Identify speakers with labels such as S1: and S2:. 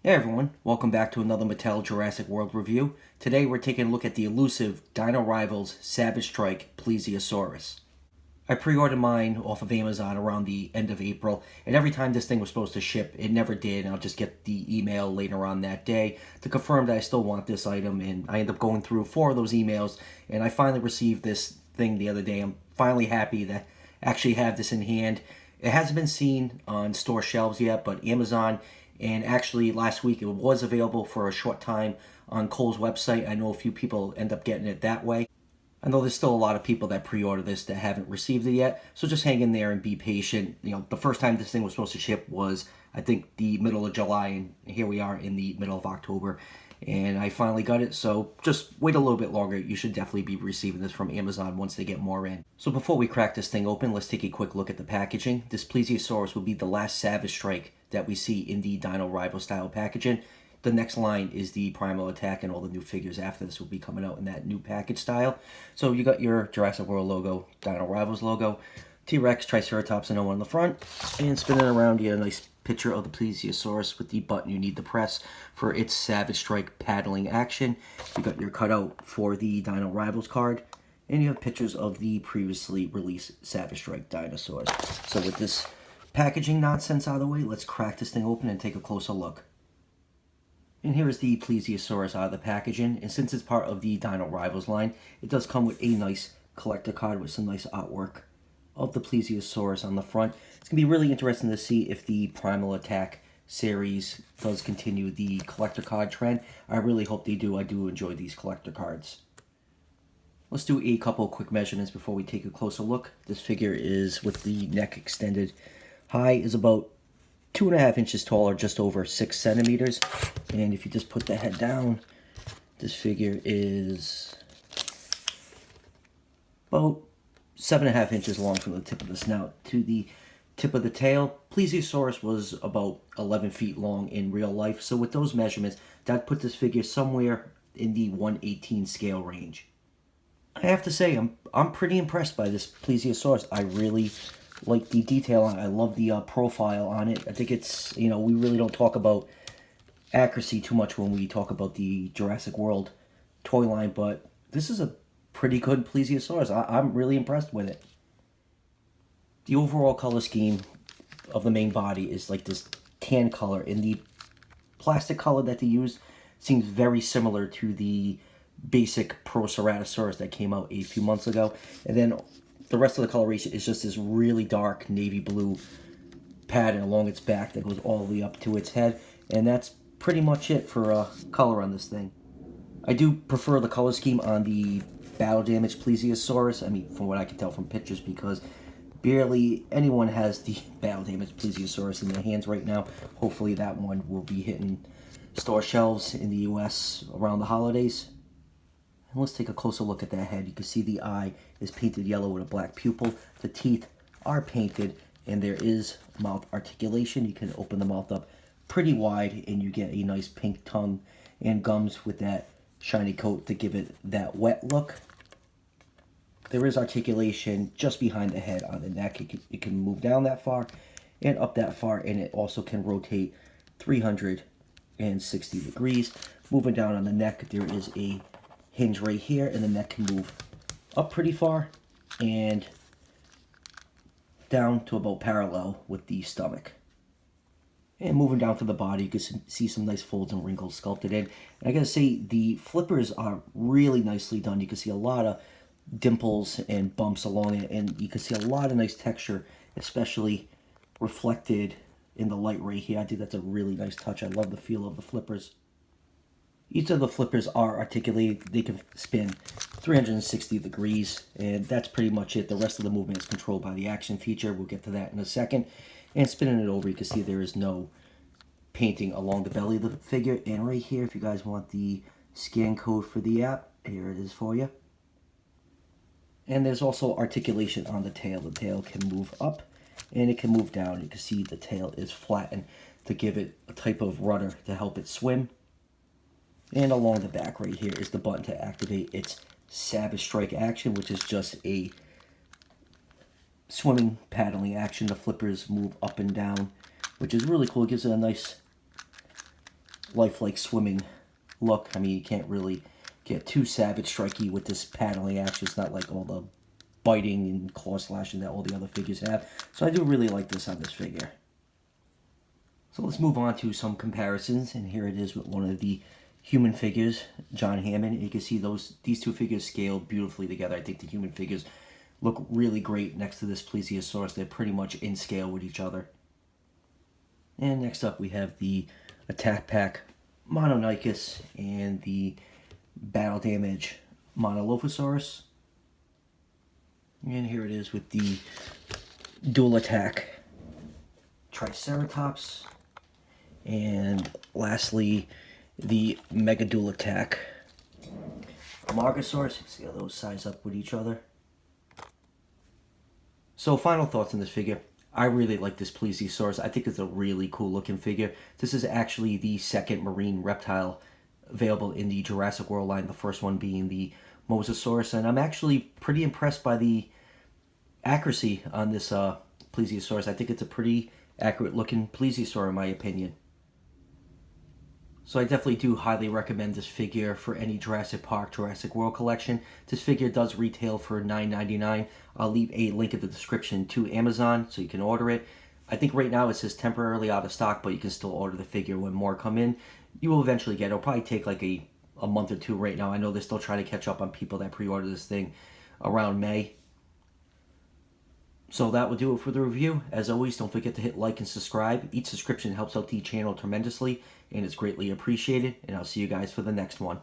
S1: Hey everyone, welcome back to another Mattel Jurassic World review. Today we're taking a look at the elusive Dino Rivals Savage Strike Plesiosaurus. I pre-ordered mine off of Amazon around the end of April, and every time this thing was supposed to ship, it never did, and I'll just get the email later on that day to confirm that I still want this item, and I end up going through 4 of those emails, and I finally received this thing the other day. I'm finally happy to actually have this in hand. It hasn't been seen on store shelves yet, but Amazon, and actually last week it was available for a short time on Kohl's website. I know a few people end up getting it that way. I know there's still a lot of people that pre-order this that haven't received it yet, so just hang in there and be patient. You know, the first time this thing was supposed to ship was, I think, the middle of July, and here we are in the middle of October, and I finally got it, so just wait a little bit longer. You should definitely be receiving this from Amazon once they get more in. So before we crack this thing open, let's take a quick look at the packaging. This Plesiosaurus will be the last Savage Strike that we see in the Dino Rival style packaging. The next line is the Primal Attack, and all the new figures after this will be coming out in that new package style. So you got your Jurassic World logo, Dino Rivals logo, T-Rex, Triceratops, and O on the front, and spinning around you a nice picture of the Plesiosaurus with the button you need to press for its Savage Strike paddling action. You got your cutout for the Dino Rivals card, and you have pictures of the previously released Savage Strike dinosaurs. So with this packaging nonsense out of the way, let's crack this thing open and take a closer look. And here is the Plesiosaurus out of the packaging, and since it's part of the Dino Rivals line, it does come with a nice collector card with some nice artwork of the Plesiosaurus on the front. It's going to be really interesting to see if the Primal Attack series does continue the collector card trend. I really hope they do. I do enjoy these collector cards. Let's do a couple quick measurements before we take a closer look. This figure is, with the neck extended high, is about 2.5 inches tall, or just over 6 centimeters. And if you just put the head down, this figure is about 7.5 inches long from the tip of the snout to the tip of the tail. Plesiosaurus was about 11 feet long in real life, so with those measurements, that put this figure somewhere in the 1/18 scale range. I have to say, I'm pretty impressed by this Plesiosaurus. I really like the detail on it. I love the profile on it. I think it's, we really don't talk about accuracy too much when we talk about the Jurassic World toy line, but this is a pretty good Plesiosaurus. I'm really impressed with it. The overall color scheme of the main body is like this tan color, and the plastic color that they used seems very similar to the basic Proceratosaurus that came out a few months ago. And then the rest of the coloration is just this really dark navy blue pattern along its back that goes all the way up to its head. And that's pretty much it for color on this thing. I do prefer the color scheme on the battle damaged Plesiosaurus. I mean, from what I can tell from pictures, because barely anyone has the battle damaged Plesiosaurus in their hands right now. Hopefully that one will be hitting store shelves in the US around the holidays. And let's take a closer look at that head. You can see the eye is painted yellow with a black pupil. The teeth are painted, and there is mouth articulation. You can open the mouth up pretty wide, and you get a nice pink tongue and gums with that shiny coat to give it that wet look. There is articulation just behind the head on the neck. It can move down that far and up that far, and it also can rotate 360 degrees. Moving down on the neck, there is a hinge right here, and the neck can move up pretty far and down to about parallel with the stomach. And moving down to the body, you can see some nice folds and wrinkles sculpted in. And I gotta say, the flippers are really nicely done. You can see a lot of dimples and bumps along it, and you can see a lot of nice texture, especially reflected in the light right here. I think that's a really nice touch. I love the feel of the flippers. Each of the flippers are articulated. They can spin 360 degrees, and that's pretty much it. The rest of the movement is controlled by the action feature. We'll get to that in a second. And spinning it over, you can see there is no painting along the belly of the figure. And right here, if you guys want the scan code for the app, here it is for you. And there's also articulation on the tail. The tail can move up and it can move down. You can see the tail is flattened to give it a type of rudder to help it swim. And along the back right here is the button to activate its Savage Strike action, which is just a swimming, paddling action. The flippers move up and down, which is really cool. It gives it a nice lifelike swimming look. I mean, you can't really get too savage strikey with this paddling action. It's not like all the biting and claw slashing that all the other figures have. So I do really like this on this figure. So let's move on to some comparisons, and here it is with one of the human figures, John Hammond. You can see these two figures scale beautifully together. I think the human figures look really great next to this Plesiosaurus. They're pretty much in scale with each other. And next up we have the Attack Pack Mononychus and the Battle Damage Monolophosaurus. And here it is with the Dual Attack Triceratops. And lastly, the Mega Dual Attack Amargasaurus. See how those size up with each other. So final thoughts on this figure. I really like this Plesiosaurus. I think it's a really cool looking figure. This is actually the second marine reptile available in the Jurassic World line, the first one being the Mosasaurus, and I'm actually pretty impressed by the accuracy on this Plesiosaurus. I think it's a pretty accurate looking plesiosaur in my opinion. So I definitely do highly recommend this figure for any Jurassic Park, Jurassic World collection. This figure does retail for $9.99. I'll leave a link in the description to Amazon so you can order it. I think right now it says temporarily out of stock, but you can still order the figure when more come in. You will eventually get it. It'll probably take like a month or two right now. I know they're still trying to catch up on people that pre-order this thing around May. So that will do it for the review. As always, don't forget to hit like and subscribe. Each subscription helps out the channel tremendously and is greatly appreciated. And I'll see you guys for the next one.